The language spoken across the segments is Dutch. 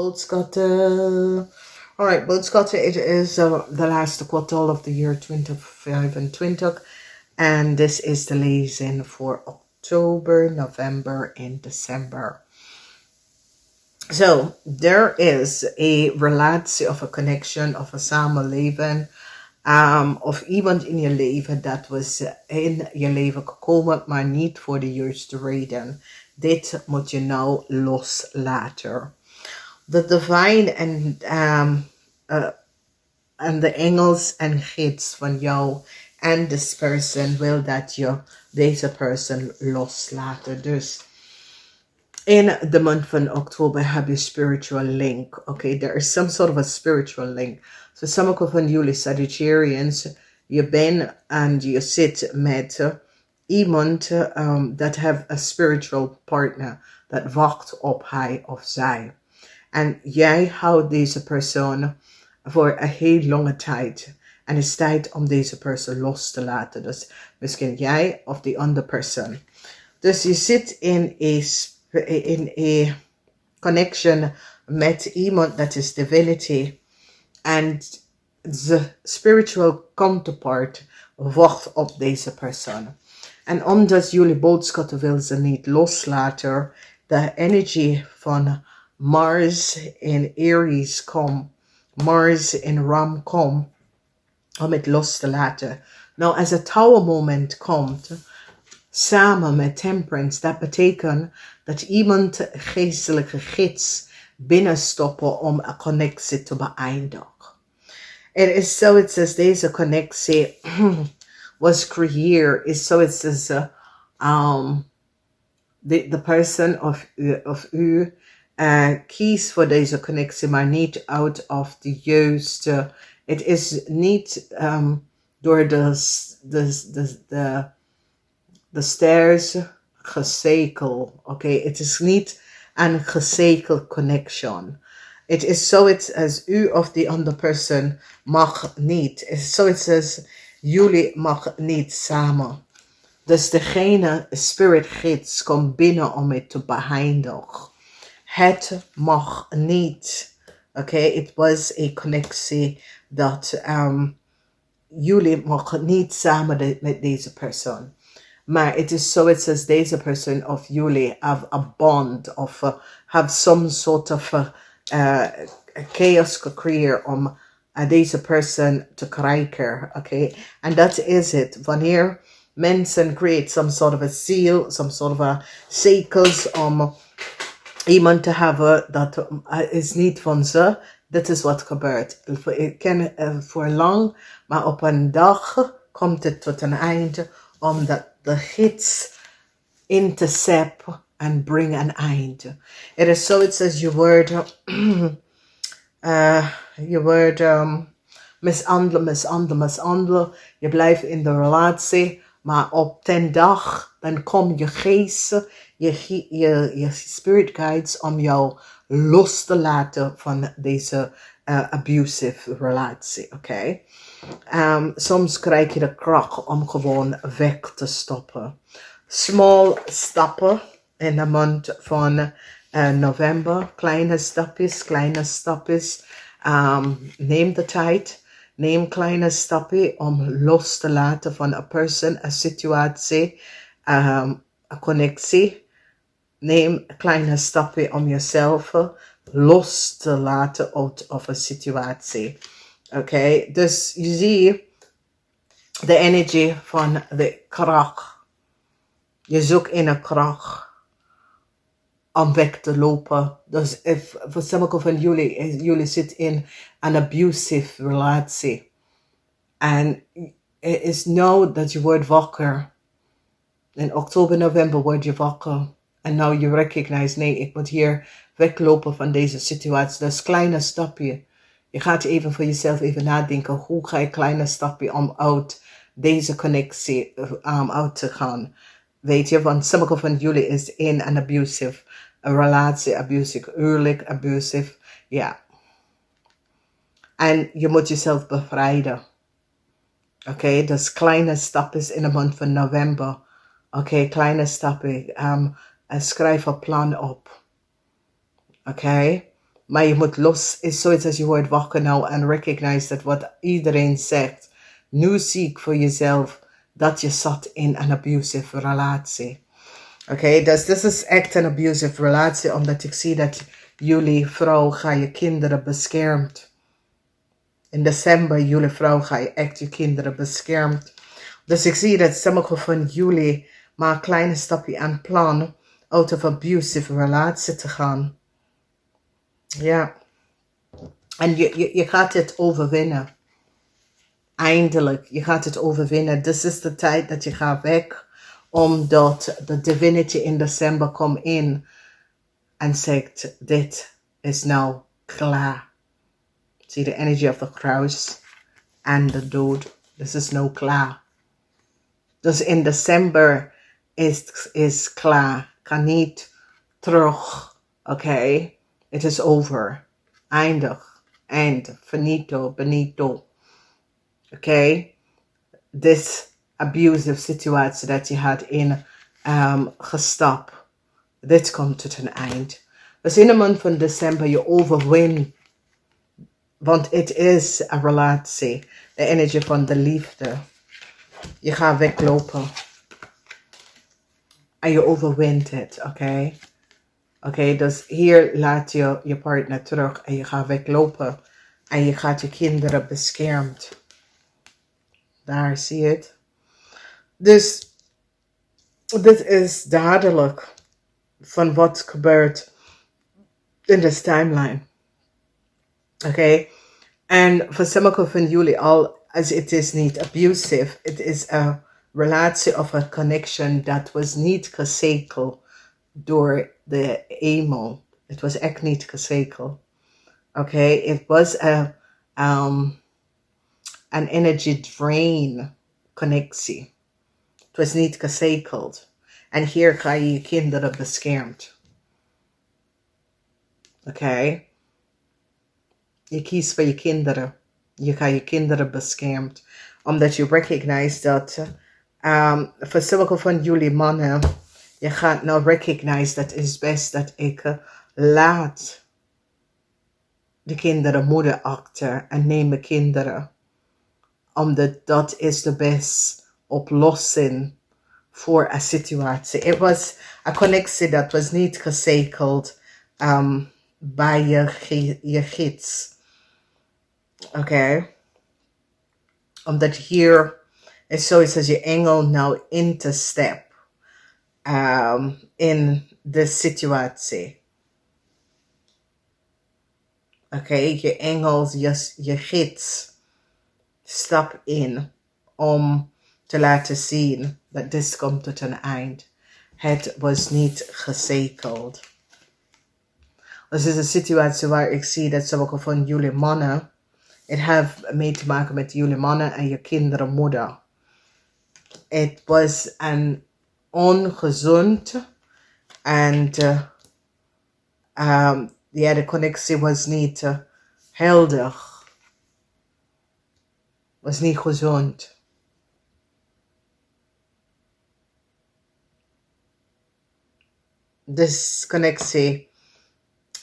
BOOGSCHUTTER. Alright, BOOGSCHUTTER, it is the last quarter of the year 2025, and this is the lezing for October, November, and December. So, there is a relatie of a connection of a samenleven, of iemand in je leven dat was in je leven gekomen, maar niet voor de juiste reden. Dit moet je nou loslaten. De divine en de engels en gids van jou en this person wil dat je deze person loslaten. Dus in de maand van oktober heb je spiritual link. Okay, there is some sort of a spiritual link. So sommige van jullie Sagittarians, je bent en je zit met iemand that have a spiritual partner dat wacht op hij of zij. En jij houdt deze persoon voor een heel lange tijd. En het is tijd om deze persoon los te laten. Dus misschien jij of die andere persoon. Dus je zit in een connection met iemand dat is divinity. En de spiritual counterpart wacht op deze persoon. En omdat jullie boodschappen wil ze niet loslaten, de energie van Mars in Aries komt, Mars in Ram komt, om het los te laten. Nou, als het Tower moment komt, samen met Temperance, dat betekent dat iemand geestelijke gids binnenstoppen om een connectie te beëindigen. Het is zoiets als deze connectie was creëerd, is zoiets als the person of u kies voor deze connectie, maar niet out of de juiste. Het is niet door de stairs gezekel. Oké, het is niet een gezekel connection. Het is zoiets als u of die andere person mag niet. Het is zoiets als jullie mag niet samen. Dus degene spirit gids komt binnen om het te beëindigen. Het mag niet. Oké, het was een connectie dat jullie mogen niet samen met deze persoon. Maar het is zoiets als deze persoon of jullie have a bond of have some sort of chaos gecreëerd om deze persoon te krijgen. Oké, en dat is het. Wanneer mensen create some sort of a seal, some sort of a cycles om iemand te hebben dat is niet van ze. Dit is wat gebeurt. Ik ken voor lang, maar op een dag komt het tot een einde omdat de gids intercept en bring een einde. Het is zoiets als je wordt mishandelen. Je blijft in de relatie, maar op 10 dag dan kom je geest, je spirit guides om jou los te laten van deze abusive relatie. Oké? Soms krijg je de kracht om gewoon weg te stoppen. Small stappen in de maand van november. Kleine stapjes. Neem de tijd. Neem kleine stappen om los te laten van een persoon, een situatie, een connectie. Neem kleine stappen om jezelf los te laten uit of een situatie. Oké, dus je ziet de energie van de kracht. Je zoekt in een kracht om weg te lopen. Dus voor sommige van jullie zitten in een abusive relatie. En het is nou dat je wordt wakker. In oktober, november word je wakker. En nou je recognize, nee, ik moet hier weglopen van deze situatie. Dat is een kleine stapje. Je gaat even voor jezelf even nadenken. Hoe ga je kleine stapje om uit deze connectie uit te gaan? Weet je, want sommige van jullie is in een abusive relatie, abusive huwelijk, abusive, ja. En je moet jezelf bevrijden. Oké, dus kleine stapjes in de maand van november. Oké, kleine stappen. Schrijf een plan op. Oké. Maar je moet los, is zoiets als je wordt wakker nou en recognize dat wat iedereen zegt. Nu zie ik voor jezelf dat je zat in een abusive relatie. Oké, dus dit is echt een abusive relatie, omdat ik zie dat jullie vrouw gaat je kinderen beschermt. In december, jullie vrouw ga je echt je kinderen beschermt. Dus ik zie dat sommige van jullie maar een kleine stapje aan plan out of abusive relatie te gaan. Ja. En je gaat het overwinnen. Eindelijk, je gaat het overwinnen. Dit is de tijd dat je gaat weg. Omdat de divinity in december komt in. En zegt, dit is nou klaar. See the energy of the cross and the dood. This is nou klaar. Dus in december is klaar. Kan niet terug. Oké. Het is over. Eindig. Eind. Finito. Benito. Oké. This abusive situatie dat je had in gestapt. Dit komt tot een eind. Dus in de maand van december je overwint. Want het is een relatie. De energie van de liefde. Je gaat weglopen. En je overwint het, oké? Oké, dus hier laat je je partner terug en je gaat weglopen. En je gaat je kinderen beschermd. Daar zie je het. Dus dit is duidelijk van wat gebeurt in deze timeline. Oké? En voor sommigen van jullie al, als het is niet abusive, het is een relatie of een connection dat was niet gezekeld door de hemel. Het was echt niet gezekeld. Oké? Het was een energy drain connectie. Het was niet gezekeld. En hier ga je je kinderen beschermd. Oké? Je kiest voor je kinderen. Je gaat je kinderen beschermd. Omdat je recognize dat voor sommige van jullie mannen, je gaat nou recognize dat het is best dat ik laat de kinderen moeder achter en neem mijn kinderen. Omdat dat is de beste oplossing voor een situatie. Het was een connectie dat was niet gezekeld bij je gids. Oké. Omdat hier is zoiets als je engel nou in te step in de situatie. Oké, je engel, je gids stap in om te laten zien dat dit komt tot een eind. Het was niet gezekeld. Dus het is een situatie waar ik zie dat sommige van jullie mannen, het heeft mee te maken met jullie mannen en je kinderen moeder. Het was een ongezond en de connectie was niet helder. Was niet gezond. This connectie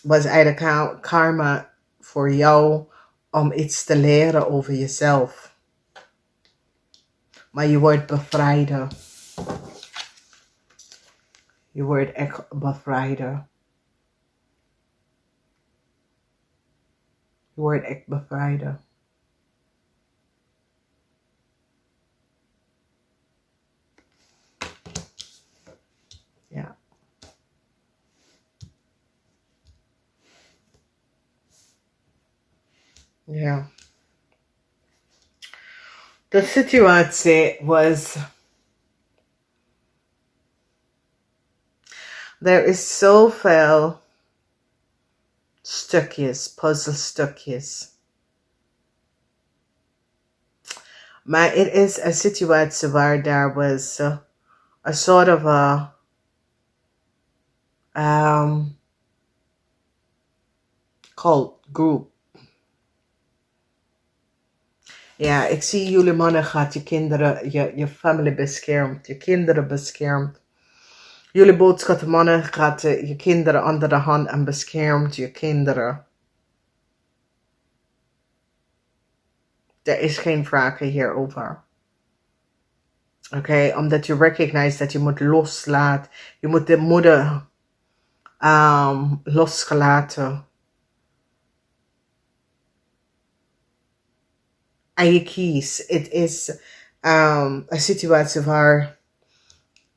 was eigenlijk karma voor jou om iets te leren over jezelf. Maar je wordt bevrijder. Je wordt echt bevrijder. Je wordt echt bevrijder. Ja. Ja. De situatie was, er is zoveel stukjes, puzzelstukjes. Maar het is een situatie waar daar was a sort of a cult group. Ja, ik zie jullie mannen gaat je kinderen, je familie beschermt, je kinderen beschermt. Jullie boodschappenmannen gaat je kinderen onder de hand en beschermt je kinderen. Er is geen sprake hierover. Oké, omdat je recognize dat je moet loslaten. Je moet de moeder losgelaten. En je kiest. Het is een situatie waar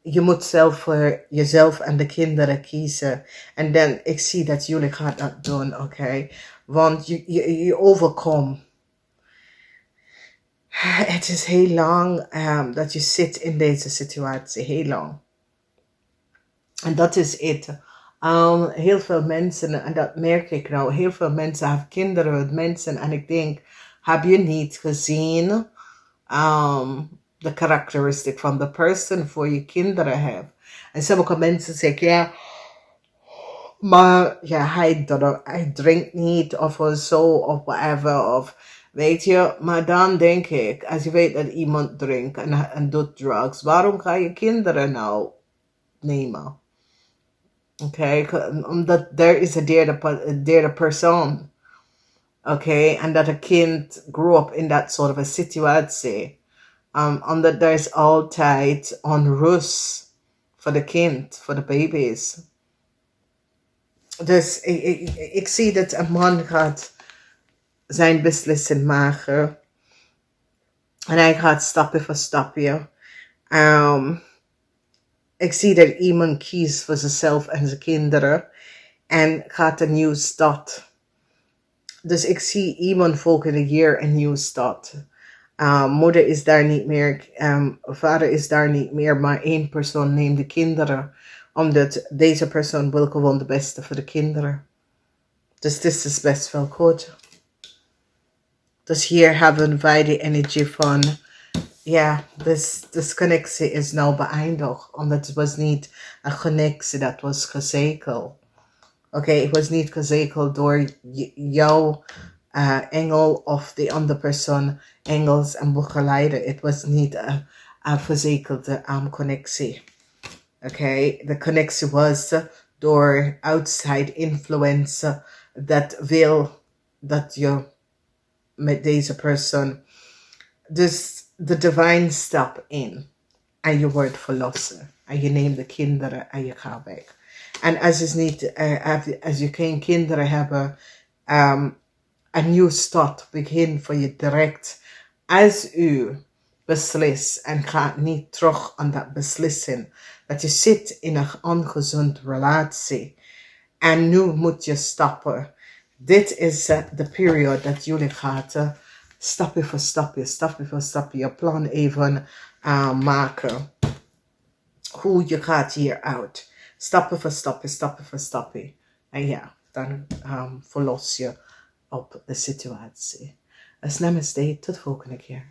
je moet zelf voor jezelf en de kinderen kiezen. En dan, ik zie dat jullie gaan dat doen, oké? Want je overkomt. Het is heel lang dat je zit in deze situatie, heel lang. En dat is het. Heel veel mensen, en dat merk ik nou, heel veel mensen hebben kinderen met mensen. En ik denk, heb je niet gezien de karakteristiek van de persoon voor je kinderen hebt? En sommige mensen zeggen, ja, maar ja, hij drinkt niet of zo of whatever. Of weet je, maar dan denk ik, als je weet dat iemand drinkt en doet drugs, waarom ga je kinderen nou nemen? Oké, omdat er is een derde persoon. Oké, en dat een kind grew up in dat soort of situatie. Omdat er is altijd onrust voor de kind, voor de baby's. Dus ik zie dat een man gaat zijn beslissing maken. En hij gaat stapje voor stapje. Ik zie dat iemand kiest voor zichzelf en zijn kinderen. En gaat een nieuwe start. Dus ik zie iemand volgende jaar een nieuwe start. Moeder is daar niet meer. Vader is daar niet meer. Maar één persoon neemt de kinderen. Omdat deze persoon wil gewoon het beste voor de kinderen. Dus dit is best wel goed. Dus hier hebben wij de energie van, ja, dus connectie is nou beëindigd. Omdat het was niet een connectie, dat was gezekeld. Oké, het was niet gezekeld door jouw engel of de andere persoon, engels en begeleider. Het was niet een verzekerde connectie. Oké, de connectie was door outside influence dat wil dat je met deze persoon. Dus de divine stap in. En je wordt verlossen. En je neemt de kinderen en je gaat weg. En als je geen kinderen hebt, een nieuw start begin voor je direct. Als u beslist en gaat niet terug aan dat beslissing. Dat je zit in een ongezond relatie. En nu moet je stappen. Dit is de periode dat jullie gaan stapje voor stapje je plan even maken. Hoe je gaat hieruit. Stapje voor stapje. En ja, dan verlos je op de situatie. Dus namaste, tot de volgende keer.